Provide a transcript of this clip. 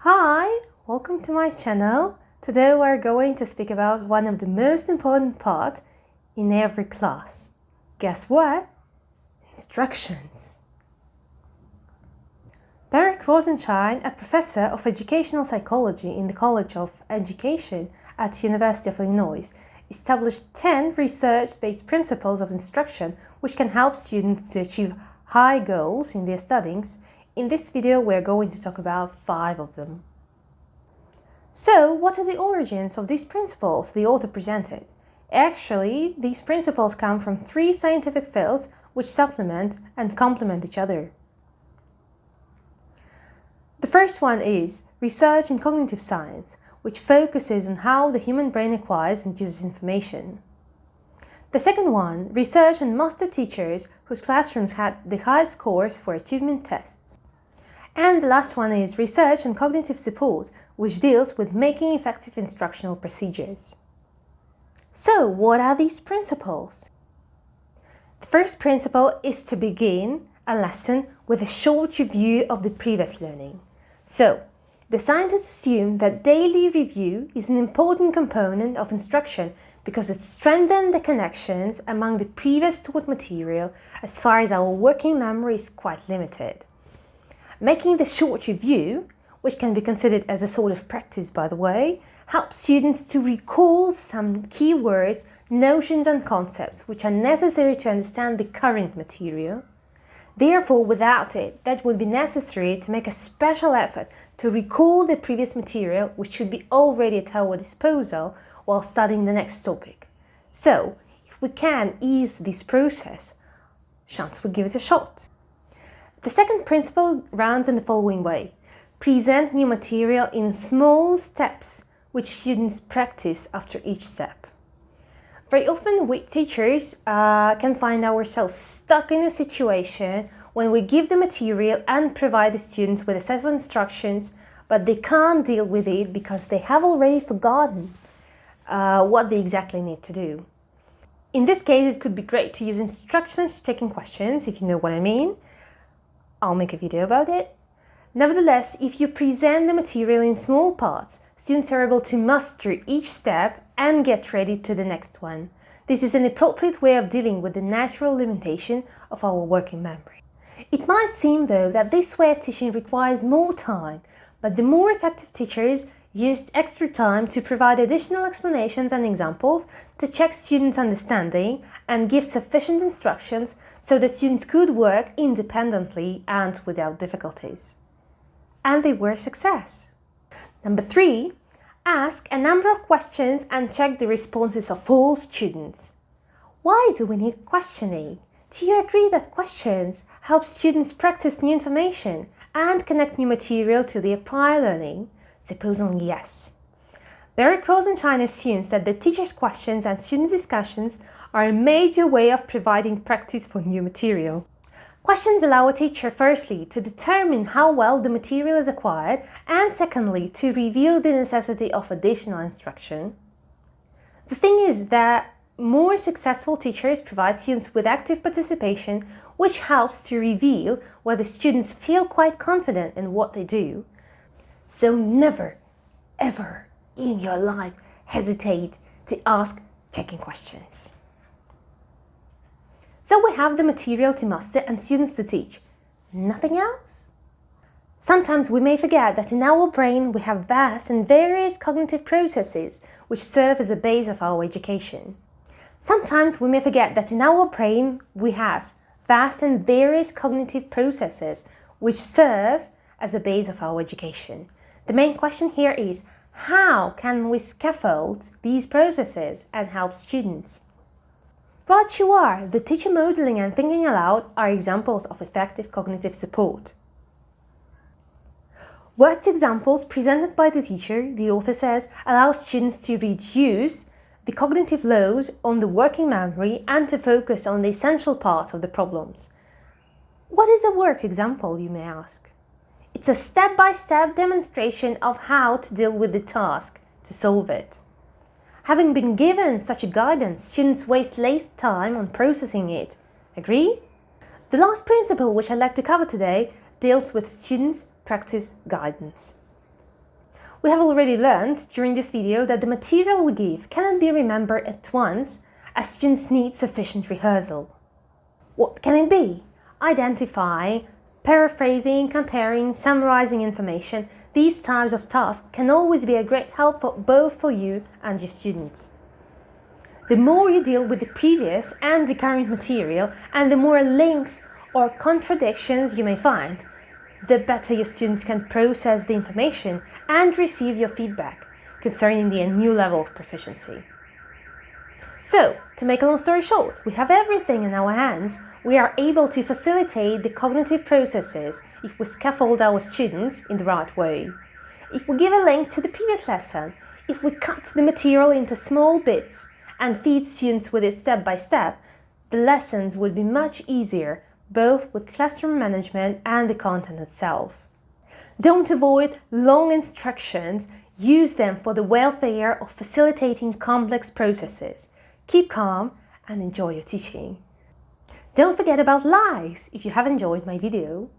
Hi, welcome to my channel. Today we're going to speak about one of the most important parts in every class. Guess what? Instructions. Derek Rosenshine, a professor of educational psychology in the College of Education at University of Illinois, established 10 research-based principles of instruction which can help students to achieve high goals in their studies. In this video, we're going to talk about 5 of them. So, what are the origins of these principles the author presented? Actually, these principles come from 3 scientific fields which supplement and complement each other. The first one is research in cognitive science, which focuses on how the human brain acquires and uses information. The second one, research on master teachers whose classrooms had the highest scores for achievement tests. And the last one is research on cognitive support, which deals with making effective instructional procedures. So, what are these principles? The first principle is to begin a lesson with a short review of the previous learning. So, the scientists assume that daily review is an important component of instruction because it strengthens the connections among the previous taught material as far as our working memory is quite limited. Making the short review, which can be considered as a sort of practice by the way, helps students to recall some key words, notions and concepts which are necessary to understand the current material. Therefore, without it, that would be necessary to make a special effort to recall the previous material which should be already at our disposal while studying the next topic. So, if we can ease this process, shan't we give it a shot? The second principle runs in the following way. Present new material in small steps which students practice after each step. Very often we teachers can find ourselves stuck in a situation when we give the material and provide the students with a set of instructions, but they can't deal with it because they have already forgotten what they exactly need to do. In this case, it could be great to use instructions checking questions, if you know what I mean. I'll make a video about it. Nevertheless, if you present the material in small parts, students are able to master each step and get ready to the next one. This is an appropriate way of dealing with the natural limitation of our working memory. It might seem, though, that this way of teaching requires more time, but the more effective teachers used extra time to provide additional explanations and examples to check students' understanding and give sufficient instructions so that students could work independently and without difficulties. And they were a success. Number 3, ask a number of questions and check the responses of all students. Why do we need questioning? Do you agree that questions help students practice new information and connect new material to their prior learning? Supposing yes. Derek Rosenshine assumes that the teacher's questions and students' discussions are a major way of providing practice for new material. Questions allow a teacher firstly to determine how well the material is acquired and secondly to reveal the necessity of additional instruction. The thing is that more successful teachers provide students with active participation, which helps to reveal whether students feel quite confident in what they do. So never, ever in your life hesitate to ask checking questions. So we have the material to master and students to teach. Nothing else? Sometimes we may forget that in our brain we have vast and various cognitive processes which serve as a base of our education. Sometimes we may forget that in our brain we have vast and various cognitive processes which serve as a base of our education. The main question here is, how can we scaffold these processes and help students? Right you are, the teacher modeling and thinking aloud are examples of effective cognitive support. Worked examples presented by the teacher, the author says, allow students to reduce the cognitive load on the working memory and to focus on the essential parts of the problems. What is a worked example, you may ask? It's a step-by-step demonstration of how to deal with the task to solve it. Having been given such a guidance, students waste less time on processing it. Agree? The last principle which I'd like to cover today deals with students' practice guidance. We have already learned during this video that the material we give cannot be remembered at once, as students need sufficient rehearsal. What can it be? Identify, paraphrasing, comparing, summarizing information. These types of tasks can always be a great help both for you and your students. The more you deal with the previous and the current material, and the more links or contradictions you may find, the better your students can process the information and receive your feedback concerning the new level of proficiency. So, to make a long story short, we have everything in our hands. We are able to facilitate the cognitive processes if we scaffold our students in the right way. If we give a link to the previous lesson, if we cut the material into small bits and feed students with it step by step, the lessons will be much easier, both with classroom management and the content itself. Don't avoid long instructions, use them for the welfare of facilitating complex processes. Keep calm and enjoy your teaching. Don't forget about likes if you have enjoyed my video.